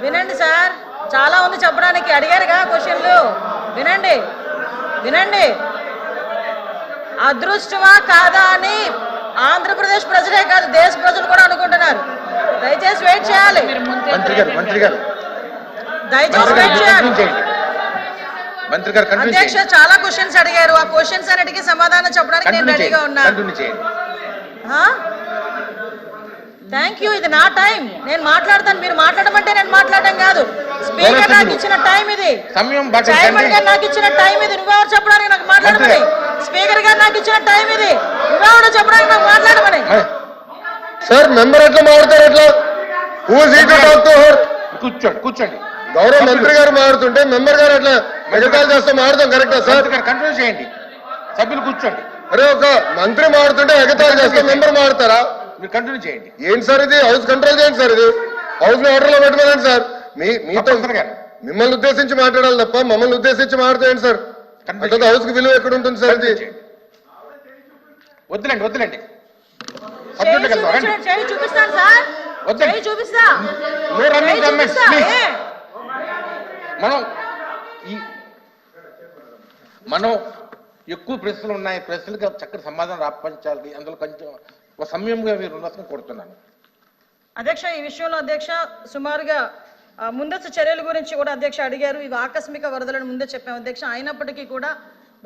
వినండి సార్, చాలా ఉంది చెప్పడానికి. అడిగారుగా క్వశ్చన్లు, వినండి వినండి. అదృష్టమా కాదా అని ఆంధ్రప్రదేశ్ ప్రజలే కాదు దేశ ప్రజలు కూడా అనుకుంటున్నారు. దయచేసి వెయిట్ చేయాలి. దయచేసి వెయిట్ చేయాలి. అధ్యక్ష, చాలా క్వశ్చన్స్ అడిగారు. ఆ క్వశ్చన్స్ అన్నిటికీ సమాధానం చెప్పడానికి నేను రెడీగా ఉన్నాను. Thank you. ఇది నా టైం, నేను మాట్లాడతాను. మీరు మాట్లాడమంటే నేను మాట్లాడడం కాదు. స్పీకర్ నాకు ఇచ్చిన టైం ఇది. చైర్మన్ గారు నాకు ఇచ్చిన టైం ఇది. నువ్వెవరు చెప్పడానికి నాకు మాట్లాడమని? స్పీకర్ గారు నాకు ఇచ్చిన టైం ఇది. నువ్వెవరు చెప్పడానికి నాకు మాట్లాడమని? సార్ మెంబర్ ఎట్లా మాట్లాడతారు? ఎట్లా కూర్చోండి కూర్చోండి. గౌరవ మంత్రి గారు మాట్లాడుతుంటే మెంబర్ గారు అట్లా మెజకాలు చేస్తే మాట్లాడతాం కరెక్టా సార్? కంటిన్యూ చేయండి. సభ్యులు కూర్చోండి. అరే ఒక మంత్రి మాట్లాడుతుంటే ఎగతాలు చేస్తే మెంబర్ మాట్లాడతారా? మీరు కంటిన్యూ చేయండి. ఏంటి సార్ ఇది? హౌస్ కంట్రోల్ చేయండి సార్. ఇది హౌస్ ని ఆర్డర్ లో పెట్టుకోండి సార్. మీతో మిమ్మల్ని ఉద్దేశించి మాట్లాడాలి తప్ప మమ్మల్ని ఉద్దేశించి మాట్లాడేయండి సార్. అంటే హౌస్ కి విలువ ఎక్కడ ఉంటుంది సార్? ఇది వద్దులేండి వద్దులేండి. చూపిస్తాను సార్, చూపిస్తా. మనం ఎక్కువ ప్రశ్నలు ఉన్నాయి, ప్రశ్నలకు చక్కటి సమాధానం రాపించాలి. అందులో కొంచెం ఒక సమయంగా మీరు ఉన్నతం కోరుతున్నాను. అధ్యక్ష, ఈ విషయంలో అధ్యక్ష సుమారుగా ముందస్తు చర్యల గురించి కూడా అధ్యక్ష అడిగారు. ఇవి ఆకస్మిక వరదలను ముందే చెప్పాము అధ్యక్ష. అయినప్పటికీ కూడా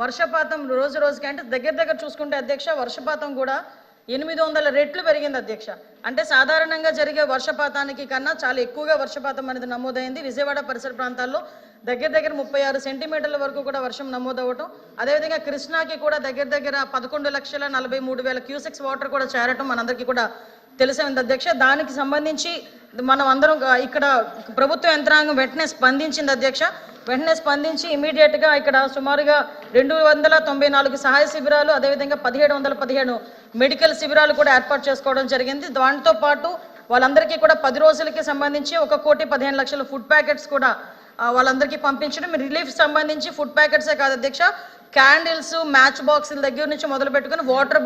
వర్షపాతం రోజు రోజుకి అంటే దగ్గర చూసుకుంటే అధ్యక్ష వర్షపాతం కూడా 800 రెట్లు పెరిగింది అధ్యక్ష. అంటే సాధారణంగా జరిగే వర్షపాతానికి కన్నా చాలా ఎక్కువగా వర్షపాతం అనేది నమోదైంది. విజయవాడ పరిసర ప్రాంతాల్లో దగ్గర 36 సెంటీమీటర్ల వరకు కూడా వర్షం నమోదవటం, అదేవిధంగా కృష్ణాకి కూడా దగ్గర 11,43,000 క్యూసెక్స్ వాటర్ కూడా చేరటం మనందరికీ కూడా తెలిసింది అధ్యక్ష. దానికి సంబంధించి మనం అందరం ఇక్కడ ప్రభుత్వ యంత్రాంగం వెంటనే స్పందించింది అధ్యక్ష. వెంటనే స్పందించి ఇమీడియట్గా ఇక్కడ సుమారుగా 294 సహాయ శిబిరాలు, అదేవిధంగా 1717 మెడికల్ శిబిరాలు కూడా ఏర్పాటు చేసుకోవడం జరిగింది. దాంతో పాటు వాళ్ళందరికీ కూడా 10 రోజులకి సంబంధించి 1,15,00,000 ఫుడ్ ప్యాకెట్స్ కూడా వాళ్ళందరికీ పంపించడం. రిలీఫ్ సంబంధించి ఫుడ్ ప్యాకెట్సే కాదు అధ్యక్ష, క్యాండిల్స్, మ్యాచ్ బాక్సుల దగ్గర నుంచి మొదలు పెట్టుకుని వాటర్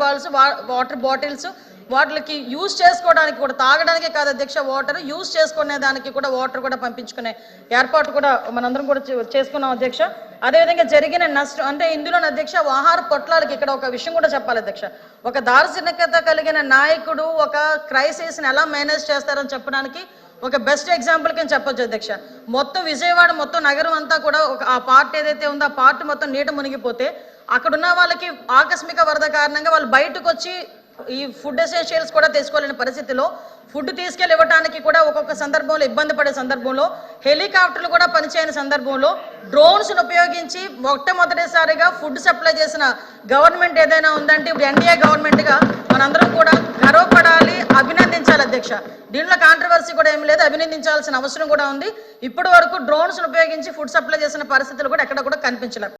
బాటిల్స్ వాటికి యూజ్ చేసుకోవడానికి కూడా, తాగడానికి కాదు అధ్యక్ష, వాటర్ యూజ్ చేసుకునే దానికి కూడా వాటర్ కూడా పంపించుకునే ఏర్పాటు కూడా మనందరం కూడా చేసుకున్నాం అధ్యక్ష. అదేవిధంగా జరిగిన నష్టం అంటే ఇందులో అధ్యక్ష ఆహార పొట్లాలకి ఇక్కడ ఒక విషయం కూడా చెప్పాలి అధ్యక్ష. ఒక దార్శనికత కలిగిన నాయకుడు ఒక క్రైసిస్ని ఎలా మేనేజ్ చేస్తారని చెప్పడానికి ఒక బెస్ట్ ఎగ్జాంపుల్ కింద చెప్పొచ్చు అధ్యక్ష. మొత్తం విజయవాడ మొత్తం నగరం అంతా కూడా ఆ పార్ట్ ఏదైతే ఉందో ఆ పార్ట్ మొత్తం నీట మునిగిపోతే అక్కడున్న వాళ్ళకి ఆకస్మిక వరద కారణంగా వాళ్ళు బయటకు వచ్చి ఈ ఫుడ్ ఎసెన్షియల్స్ కూడా తీసుకోలేని పరిస్థితిలో ఫుడ్ తీసుకెళ్ళి ఇవ్వడానికి కూడా ఒక్కొక్క సందర్భంలో ఇబ్బంది పడే సందర్భంలో, హెలికాప్టర్లు కూడా పనిచేయని సందర్భంలో డ్రోన్స్ను ఉపయోగించి మొట్టమొదటిసారిగా ఫుడ్ సప్లై చేసిన గవర్నమెంట్ ఏదైనా ఉందంటే ఇప్పుడు ఎన్డీఏ గవర్నమెంట్గా మనందరం కూడా గర్వపడాలి, అభినందించాలి అధ్యక్ష. దీనిలో కాంట్రవర్సీ కూడా ఏమి లేదు, అభినందించాల్సిన అవసరం కూడా ఉంది. ఇప్పటి వరకు డ్రోన్స్ను ఉపయోగించి ఫుడ్ సప్లై చేసిన పరిస్థితులు కూడా ఎక్కడ కూడా కనిపించలేదు.